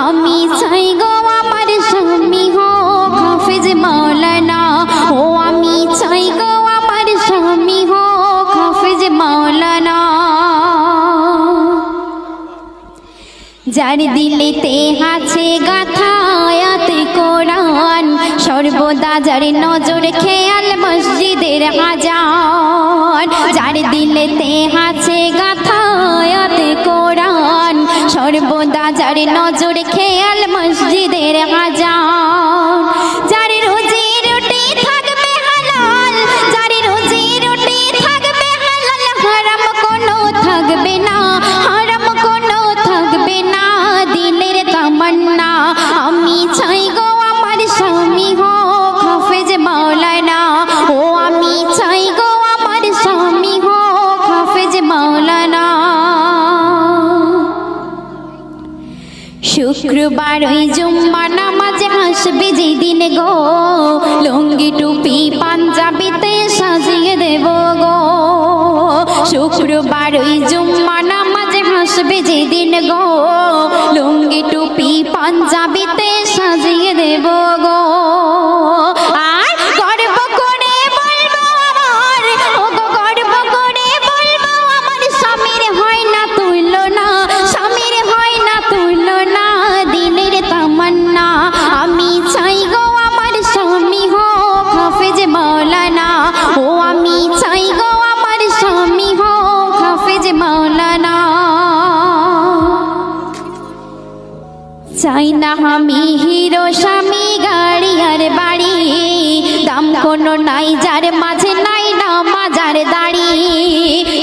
আমি চাই গো আমার স্বামী হোক হাফেজ মাওলানা। ও আমি চাই গো আমার স্বামী হোক হাফেজ মাওলানা। যার দিলেতে আছে গাথা আয়াতে কোরআন, সর্বদা যার নজর খেয়াল মসজিদের আজান। যার দিলেতে আছে গাথা আয়াতে কোরআন, সর্বদা যার নজর খেয়াল মসজিদের আজান। যার রুজি রুটি থাকবে হালাল, যার রুজি রুটি থাকবে হালাল, হারাম কোনো থাকবে না, হারাম কোনো থাকবে না। দিলের তামান্না আমি চাই গো আমার স্বামী হোক হাফেজ মাওলানা। ও আমি চাই গো আমার স্বামী হোক হাফেজ মাওলানা। শুক্রবার ওই জুম্মা নামাজে আসবে যেদিন গো, লুঙ্গি টুপি পাঞ্জাবিতে সাজিয়ে দেব গো। শুক্রবার ওই জুম্মা নামাজে আসবে যেদিন গো, লুঙ্গি টুপি পাঞ্জাবিতে সাজিয়ে দেব গো। আর গর্ব করে বলবো আমার, ও গো গর্ব করে বলবো আমার স্বামীর হয় না তুলনা, স্বামীর হয় না তুলনা। দিলের তামান্না আমি চাই গো আমার স্বামী হোক হাফেজ মাওলানা। ও আমি চাই গো আমার স্বামী হোক হাফেজ মাওলানা। চাই না আমি হিরো স্বামী গাড়ি আর বাড়ি, দাম কোনো নাই যার মাঝে নাই নামাজার দাড়ি।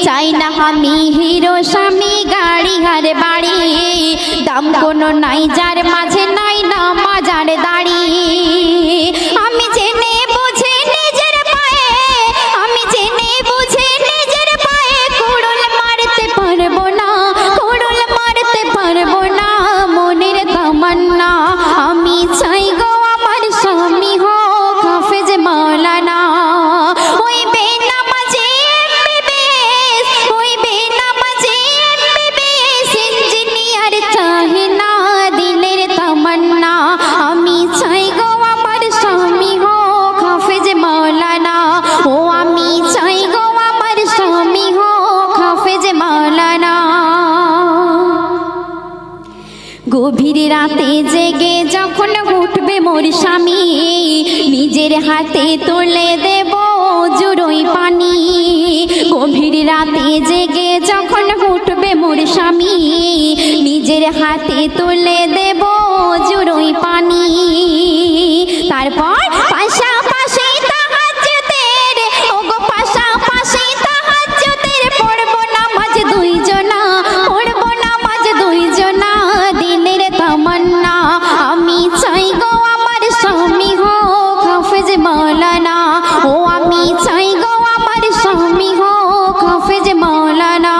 চাই না আমি হিরো স্বামী গাড়ি আর বাড়ি, দাম কোনো নাই যার মাঝে নাই নামাজার দাড়ি। আমি জেনে বুঝে নিজের পায়ে, আমি জেনে বুঝে নিজের পায়ে কুড়ুল মারতে পারবো না, কুড়ুল মারতে পারবো না। মনের তামান্না আমি চাই গো আমার স্বামী হোক হাফেজ মাওলানা। ওই বেনামাজি এমবিবিএস, ওই বেনামাজি এমবিবিএস ইঞ্জিনিয়ার চাহে না। দিলের তামান্না আমি চাই গো আমার স্বামী হোক হাফেজ মাওলানা। ও আমি চাই গো আমার স্বামী হোক হাফেজ মাওলানা। গভীর রাতে জেগে যখন উঠবে মোর স্বামী, নিজের হাতে তুলে দেব জুড়োই পানি। গভীর রাতে জেগে যখন উঠবে মোর স্বামী, নিজের হাতে তুলে দেব জুড়োই পানি। তারপর পাশাপাশি তাহাজ্জুদের, ওগো পাশাপাশি তাহাজ্জুদের পড়বো নামাজ দুইজনা, পড়বো নামাজ দুইজনা। দিলের তামান্না আমি চাই গো আমার স্বামী হোক হাফেজ মাওলানা। ও আমি চাই গো আমার স্বামী হোক হাফেজ মাওলানা।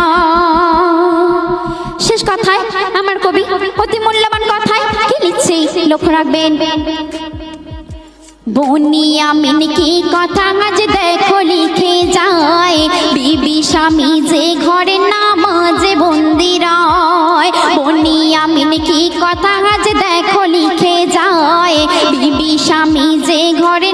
শেষ কথায় আমার কবি অতি মূল্যবান কথায় কি লিখছে লক্ষ্য রাখবেন। বনিয়ামিন কি কথা আজ দেখো লিখে যায়, বিবি স্বামী যে ঘরে নামাজে বন্দি রয়। বনিয়ামিন কি কথা আজ দেখো লিখে যায়, বিবি স্বামী যে ঘরে